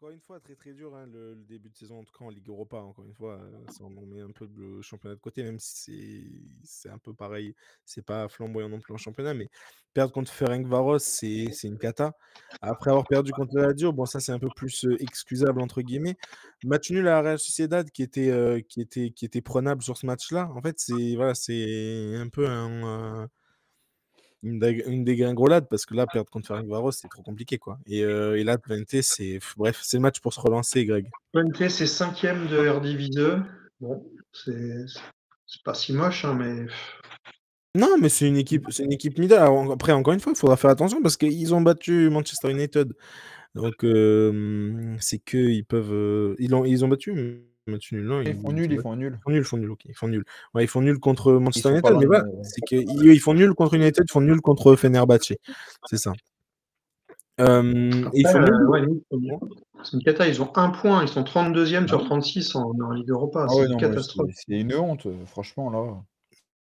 Encore une fois, très très dur hein, le début de saison, en tout cas en Ligue Europa. Encore une fois, ça, on met un peu le championnat de côté, même si c'est un peu pareil. C'est pas flamboyant non plus en championnat, mais perdre contre Ferencvaros, c'est une cata. Après avoir perdu contre la Lazio, bon, ça c'est un peu plus excusable entre guillemets. Match nul à la Real Sociedad qui était prenable sur ce match-là. En fait, c'est voilà, c'est un peu une dégringolade parce que là, perdre contre Ferencvaros, c'est trop compliqué, quoi. Et là, Twente, bref, c'est le match pour se relancer, Greg. Twente, c'est 5e de Eredivisie. Bon, c'est pas si moche, hein, mais Non, mais c'est une équipe middle. Alors, après, encore une fois, il faudra faire attention parce qu'ils ont battu Manchester United. Donc, c'est qu'ils peuvent. Ils ont battu match nul, non? Ils font nul, ils font nul. Ils font nul, ok. Ils font nul. Ouais, ils font nul contre Manchester sont United, pas loin mais de- voilà, c'est qu'ils font nul contre United, ils font nul contre Fenerbahçe. C'est ça. Et ils font nul. ouais, c'est une cata. Ils ont 1 point. Ils sont 32e sur 36 en Ligue Europa. Ah C'est ouais, une non, mais catastrophe. c'est une honte, franchement, là.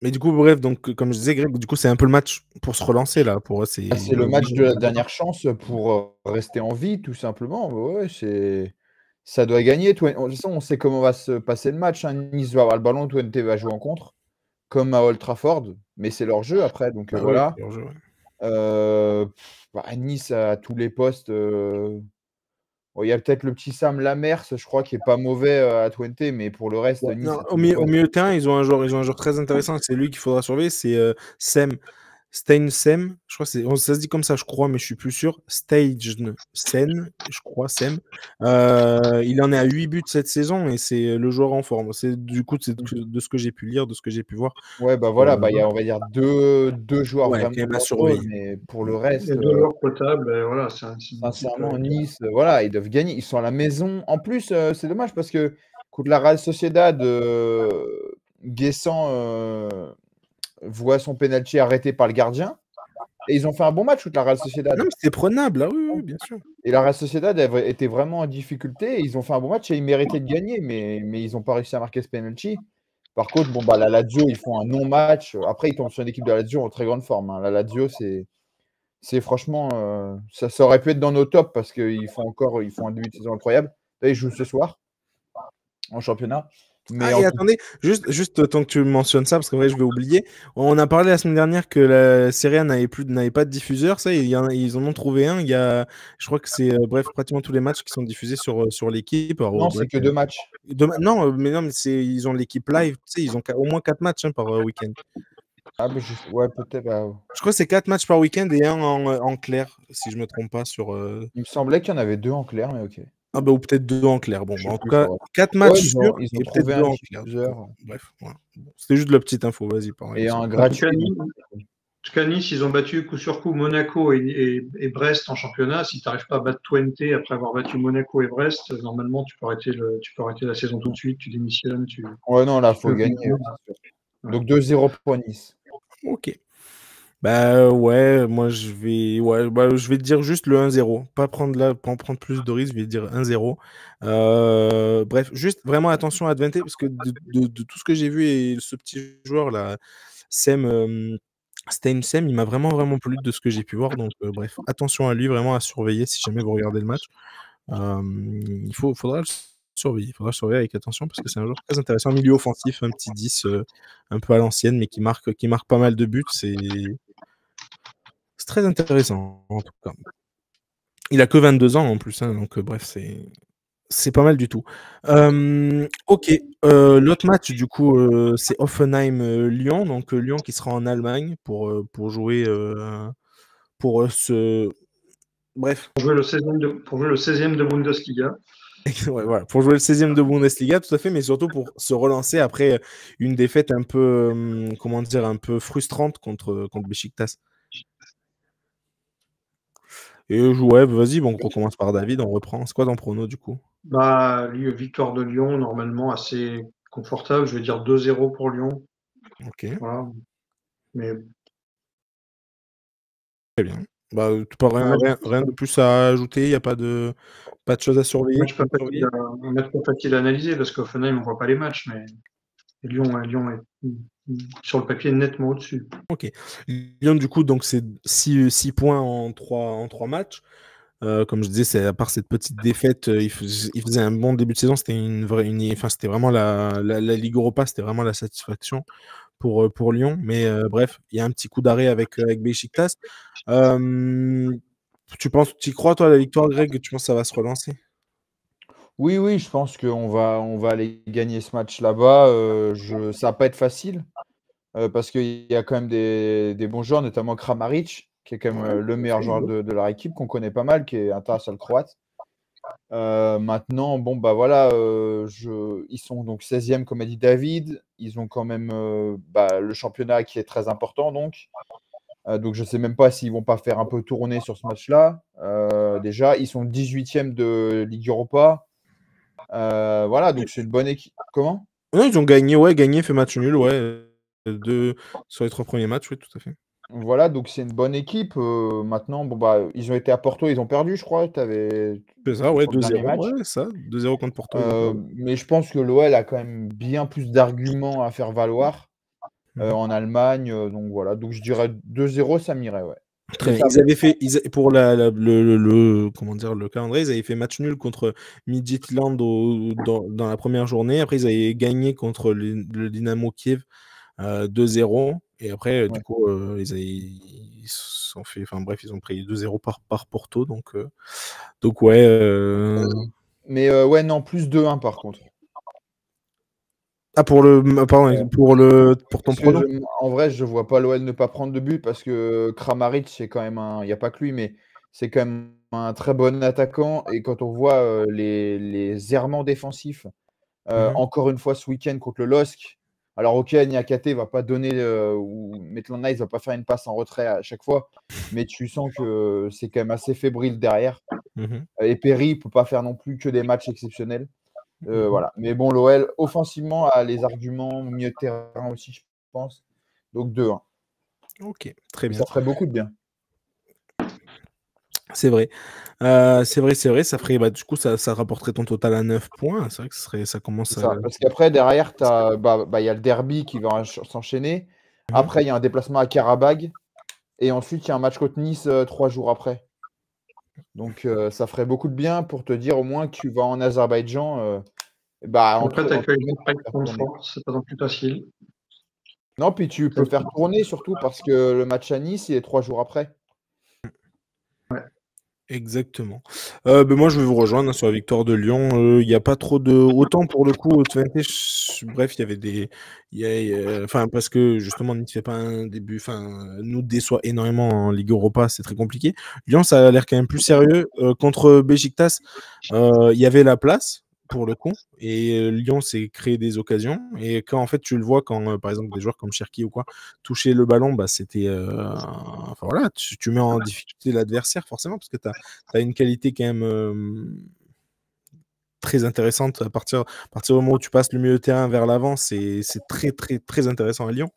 Mais du coup, bref, donc comme je disais, Greg, du coup, c'est un peu le match pour se relancer là. Pour eux, c'est C'est le match de la dernière chance pour rester en vie, tout simplement. Ouais, ça doit gagner. De toute façon, on sait comment va se passer le match, hein. Nice va avoir le ballon, Twente va jouer en contre, comme à Old Trafford, mais c'est leur jeu après, donc Bah oui, voilà. c'est leur jeu, ouais. Nice à tous les postes. Bon, il y a peut-être le petit Sam Lamers, je crois, qui est pas mauvais à Twente, mais pour le reste, Ouais, Nice non, à au tous les milieu, au postes. milieu de terrain, ils ont un joueur très intéressant. C'est lui qu'il faudra surveiller. C'est Steinsem. Je crois que ça se dit comme ça, je crois, mais je suis plus sûr. Steinsem, je crois, Sem. Il en est à 8 buts cette saison et c'est le joueur en forme. C'est du coup de ce que j'ai pu lire, de ce que j'ai pu voir. Ouais, bah voilà, il y a, on va dire, deux joueurs Ouais, vraiment quand même à dangereux, surveiller. mais pour le Il y reste, a 2 joueurs potables. Voilà, c'est une équipe. sincèrement, Nice, voilà, ils doivent gagner. Ils sont à la maison. En plus, c'est dommage parce que contre la Real Sociedad, Guessant voit son penalty arrêté par le gardien. Et ils ont fait un bon match contre la Real Sociedad. Non, mais c'était prenable, là, oui, bien sûr. Et la Real Sociedad était vraiment en difficulté. Et ils ont fait un bon match et ils méritaient de gagner, mais ils n'ont pas réussi à marquer ce penalty. Par contre, bon, la Lazio, ils font un non-match. Après, ils tombent sur une équipe de la Lazio en très grande forme, hein. La Lazio, c'est franchement, ça aurait pu être dans nos tops parce qu'ils font un début de saison incroyable. Là, ils jouent ce soir en championnat. Mais Ah, et attendez, juste tant que tu mentionnes ça, parce qu'en vrai, je vais oublier. On a parlé la semaine dernière que la Serie A n'avait pas de diffuseur. Ça, ils en ont trouvé un. Je crois que c'est, bref, pratiquement tous les matchs qui sont diffusés sur l'équipe. Alors, non, bref, c'est que 2 matchs. non, mais ils ont l'équipe live. Tu sais, ils ont au moins 4 matchs hein, par week-end. Ah, mais ouais, peut-être. Je crois que c'est 4 matchs par week-end et un en clair, si je me trompe pas. Il me semblait qu'il y en avait 2 en clair, mais ok. Ah bah, ou peut-être 2 en clair. Bon, Je bah, sais en tout plus, cas, ouais. 4 Ouais, matchs ils sûrs ont et peut-être trouvé 2 un en clair. diffuseur. Bref, voilà. Bon, c'était juste de la petite info. Vas-y, pareil. Et un En gratuit. tout cas, Nice, ils ont battu coup sur coup Monaco et Brest en championnat. Si tu n'arrives pas à battre Twente après avoir battu Monaco et Brest, normalement, tu peux arrêter la saison tout de suite, tu démissionnes. Ouais, non, là, il tu faut peux gagner, continuer. c'est sûr. Donc 2-0 pour Nice. Ok. Bah ouais, moi je vais te dire juste le 1-0. Pas en prendre plus de risques, je vais te dire 1-0. Bref, juste vraiment attention à Advente parce que de tout ce que j'ai vu et ce petit joueur là, Steinsem, il m'a vraiment vraiment plu de ce que j'ai pu voir. Donc bref, attention à lui, vraiment à surveiller si jamais vous regardez le match. Faudra le surveiller. Il faudra le surveiller avec attention parce que c'est un joueur très intéressant, milieu offensif, un petit 10 un peu à l'ancienne, mais qui marque pas mal de buts. C'est très intéressant, en tout cas. Il a que 22 ans en plus, hein, donc bref, c'est pas mal du tout. Ok, l'autre match, du coup, c'est Hoffenheim-Lyon. Donc Lyon qui sera en Allemagne pour jouer ce. Bref. Pour jouer le 16e de Bundesliga. Ouais, voilà, pour jouer le 16e de Bundesliga, tout à fait, mais surtout pour se relancer après une défaite un peu, comment dire, un peu frustrante contre Beşiktaş. Et ouais, vas-y, bon, on recommence par David, on reprend. C'est quoi ton prono du coup? Bah, victoire de Lyon, normalement assez confortable. Je vais dire 2-0 pour Lyon. Ok. Voilà. Mais Très bien. Bah, rien de plus à ajouter, il n'y a pas de choses à surveiller. un match pas facile à analyser parce qu'Offenheim, on ne voit pas les matchs, mais Lyon est sur le papier nettement au-dessus. Ok. Lyon, du coup, donc c'est 6 points en 3 matchs. Comme je disais, c'est à part cette petite défaite, il faisait un bon début de saison. C'était c'était vraiment la Ligue Europa, c'était vraiment la satisfaction pour Lyon. Mais bref, il y a un petit coup d'arrêt avec Beşiktaş. Tu y crois, toi, à la victoire, Greg? Tu penses que ça va se relancer? Oui, oui, je pense qu'on va aller gagner ce match là-bas. Ça va pas être facile parce qu'il y a quand même des bons joueurs, notamment Kramaric, qui est quand même le meilleur joueur de leur équipe, qu'on connaît pas mal, qui est international croate. Maintenant, bon, bah voilà, ils sont donc 16e, comme a dit David. Ils ont quand même le championnat qui est très important, donc je ne sais même pas s'ils vont pas faire un peu tourner sur ce match-là. Déjà, ils sont 18e de Ligue Europa. Voilà, donc c'est une bonne équipe. Comment? Non, ils ont gagné, fait match nul, sur les 3 premiers matchs, oui, tout à fait. Voilà, donc c'est une bonne équipe. Maintenant, bon, bah, ils ont été à Porto, ils ont perdu, je crois. C'est ça, ouais, Sur le dernier 2-0, match. ouais, ça, 2-0 contre Porto. Ils ont perdu. Mais je pense que l'OL a quand même bien plus d'arguments à faire valoir en Allemagne. Donc voilà, donc je dirais 2-0, ça m'irait, ouais. Très Mais bien. ça Ils avaient fait, pour comment dire, le calendrier, ils avaient fait match nul contre Midtjylland dans la première journée. Après, ils avaient gagné contre le Dynamo Kiev 2-0. Et après, du Ouais. coup, ils se sont fait. Enfin bref, ils ont pris 2-0 par Porto. Donc ouais. Mais ouais, non, plus 2-1 par contre. Ah, pardon, pour ton Parce que pronom. en vrai, je vois pas l'OL ne pas prendre de but parce que Kramaric, c'est quand même il n'y a pas que lui, mais c'est quand même un très bon attaquant. Et quand on voit les errements défensifs, Mhm. encore une fois ce week-end contre le LOSC, alors ok, Niakate va pas donner ou Maitland Nice va pas faire une passe en retrait à chaque fois, mais tu sens que c'est quand même assez fébrile derrière. Mhm. Et Perry peut pas faire non plus que des matchs exceptionnels. Mhm. Voilà. Mais bon, l'OL, offensivement, a les arguments, mieux de terrain aussi, je pense. Donc 2-1. Ok, très Mais bien. ça ferait beaucoup de bien. C'est vrai. C'est vrai. Ça ferait, du coup, ça rapporterait ton total à 9 points. C'est vrai que ça commence C'est à. ça. Parce qu'après, derrière, il y a le derby qui va s'enchaîner. Mhm. Après, il y a un déplacement à Karabag. Et ensuite, il y a un match contre Nice 3 jours après. Donc, ça ferait beaucoup de bien pour te dire au moins que tu vas en Azerbaïdjan. Après, tu accueilles une faire contre tourner. force, c'est pas non plus facile. Non, puis tu peux faire tourner surtout parce que le match à Nice, il est 3 jours après. Exactement. Moi, je vais vous rejoindre sur la victoire de Lyon. Il n'y a pas trop de. Autant pour le coup, Twente, bref, il y avait des. Enfin, parce que justement, Nice ne fait pas un début. Enfin, nous déçoit énormément en Ligue Europa, c'est très compliqué. Lyon, ça a l'air quand même plus sérieux. Contre Beşiktaş, il y avait la place pour le coup. Et Lyon s'est créé des occasions. Et quand en fait, tu le vois, quand par exemple des joueurs comme Cherki ou quoi touchaient le ballon, c'était. Enfin voilà, tu mets en difficulté l'adversaire forcément, parce que tu as une qualité quand même très intéressante à partir du moment où tu passes le milieu de terrain vers l'avant, c'est très très très intéressant à Lyon.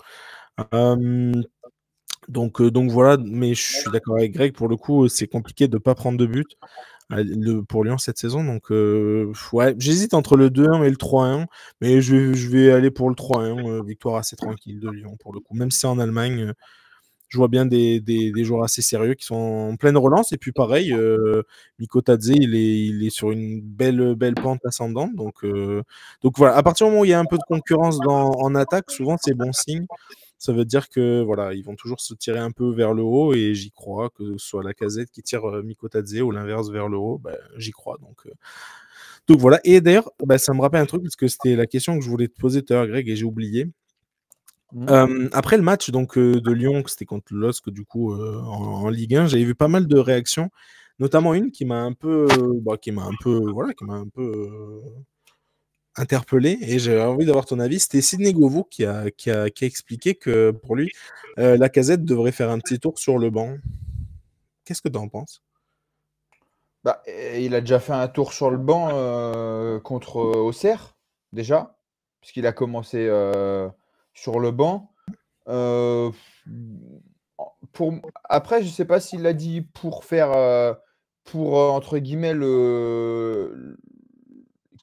Donc voilà, mais je suis d'accord avec Greg, pour le coup, c'est compliqué de ne pas prendre de but pour Lyon cette saison. Donc ouais, j'hésite entre le 2-1 et le 3-1, mais je vais aller pour le 3-1, victoire assez tranquille de Lyon pour le coup. Même si c'est en Allemagne, je vois bien des joueurs assez sérieux qui sont en pleine relance. Et puis pareil, Miko Tadze, il est sur une belle pente ascendante. Donc voilà, à partir du moment où il y a un peu de concurrence en attaque, souvent c'est bon signe. Ça veut dire que voilà, ils vont toujours se tirer un peu vers le haut, et j'y crois, que ce soit Lacazette qui tire Miko Tadze ou l'inverse vers le haut, j'y crois. Donc voilà. Et d'ailleurs, ça me rappelle un truc, parce que c'était la question que je voulais te poser tout à l'heure, Greg, et j'ai oublié. Après le match de Lyon, c'était contre le LOSC du coup en Ligue 1, j'avais vu pas mal de réactions, notamment une qui m'a un peu, interpellé, et j'avais envie d'avoir ton avis. C'était Sidney Govou qui a expliqué que pour lui, Lacazette devrait faire un petit tour sur le banc. Qu'est-ce que tu en penses? Il a déjà fait un tour sur le banc contre Auxerre, déjà, puisqu'il a commencé sur le banc. Après, je ne sais pas s'il l'a dit pour faire, entre guillemets,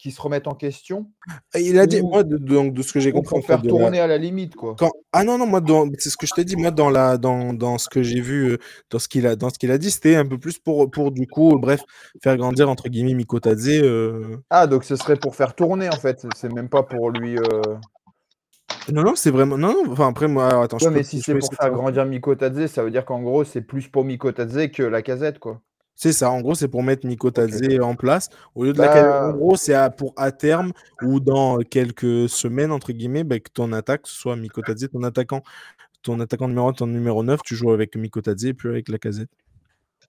qu'il se remette en question, Il a dit, ou, moi, donc de ce que j'ai ou compris en pour fait faire tourner à la limite, quoi. Ah non, non, moi, c'est ce que je t'ai dit, moi, dans ce que j'ai vu, dans ce qu'il a dit, c'était un peu plus pour du coup, bref, faire grandir, entre guillemets, Mikotadze. Ah, donc ce serait pour faire tourner, en fait. C'est même pas pour lui. Non, non, c'est vraiment. Non, non, enfin, après, moi, alors, attends, Ouais, mais si c'est peux pour essayer de faire savoir. grandir Mikotadze, ça veut dire qu'en gros, c'est plus pour Mikotadze que la casette, quoi. C'est ça, en gros, c'est pour mettre Ok. Mikotadze en place. Au lieu de en Bah, gros, c'est pour à terme ou dans quelques semaines, entre guillemets, bah, que ton attaque ce soit Mikotadze, ton attaquant numéro 1, ton numéro 9, tu joues avec Mikotadze et puis avec Lacazette.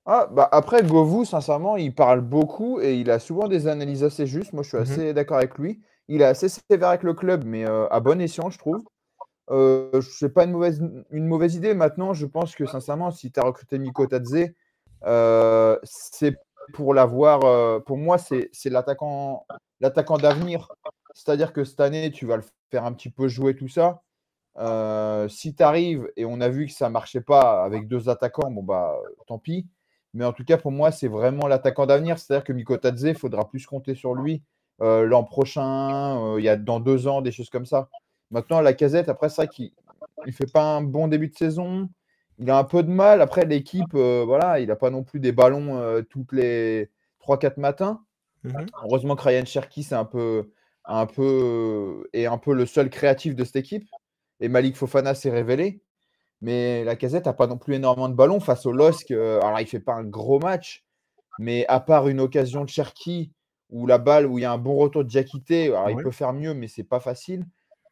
bah après, Govou, sincèrement, il parle beaucoup et il a souvent des analyses assez justes. Moi, je suis Mhm, assez d'accord avec lui. Il est assez sévère avec le club, mais à bon escient, je trouve. C'est pas une mauvaise idée. Maintenant, je pense que sincèrement, si tu as recruté Mikotadze, c'est pour l'avoir. Pour moi, c'est l'attaquant d'avenir. C'est-à-dire que cette année, tu vas le faire un petit peu jouer tout ça. Si tu arrives, et on a vu que ça marchait pas avec deux attaquants, bon bah tant pis. Mais en tout cas, pour moi, c'est vraiment l'attaquant d'avenir. C'est-à-dire que Mikotadze, il faudra plus compter sur lui l'an prochain, il y a dans 2 ans, des choses comme ça. Maintenant, la casette, après, c'est vrai qu'il ne fait pas un bon début de saison. Il a un peu de mal. Après, l'équipe, voilà, il n'a pas non plus des ballons toutes les 3-4 matins. mhm. Heureusement que Ryan Cherki, c'est est un peu le seul créatif de cette équipe. Et Malik Fofana s'est révélé. Mais la casette n'a pas non plus énormément de ballons face au LOSC. Alors, il ne fait pas un gros match, mais à part une occasion de Cherki où la balle, où il y a un bon retour de Diakité, alors il Ouais. peut faire mieux, mais c'est pas facile.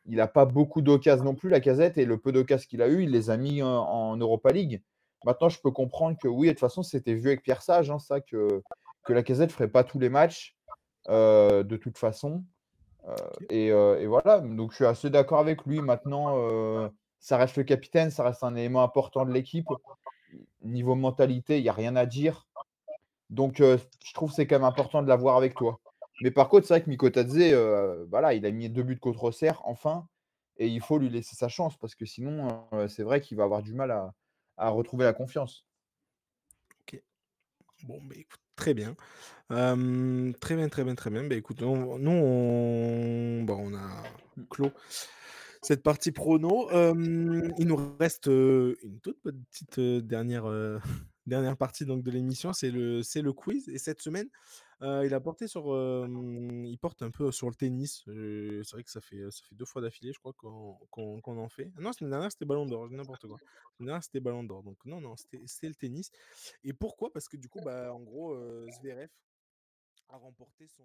Il n'a pas beaucoup d'occasions non plus, la casette, et le peu d'occasions qu'il a eu, il les a mis en Europa League. Maintenant, je peux comprendre que oui, de toute façon, c'était vu avec Pierre Sage, hein, ça, que la casette ne ferait pas tous les matchs, de toute façon. Ok. Et voilà, donc je suis assez d'accord avec lui. Maintenant, ça reste le capitaine, ça reste un élément important de l'équipe. Niveau mentalité, il n'y a rien à dire. Donc, je trouve que c'est quand même important de l'avoir avec toi. Mais par contre, c'est vrai que Mikotadze, voilà, il a mis 2 buts contre Auxerre, enfin, et il faut lui laisser sa chance parce que sinon, c'est vrai qu'il va avoir du mal à retrouver la confiance. Ok. Bon, bah, écoute, très bien. Très bien, très bien, très bien. Bah, écoute, nous, on a clos cette partie prono. Il nous reste une toute petite dernière, dernière partie donc, de l'émission, c'est le quiz. Et cette semaine, il porte un peu sur le tennis. C'est vrai que ça fait 2 fois d'affilée, je crois, qu'on en fait. Ah non, la dernière, c'était Ballon d'Or, je dis n'importe quoi. La dernière, c'était Ballon d'Or. Donc non, non, c'était le tennis. Et pourquoi? Parce que du coup, bah, en gros, Zverev a remporté son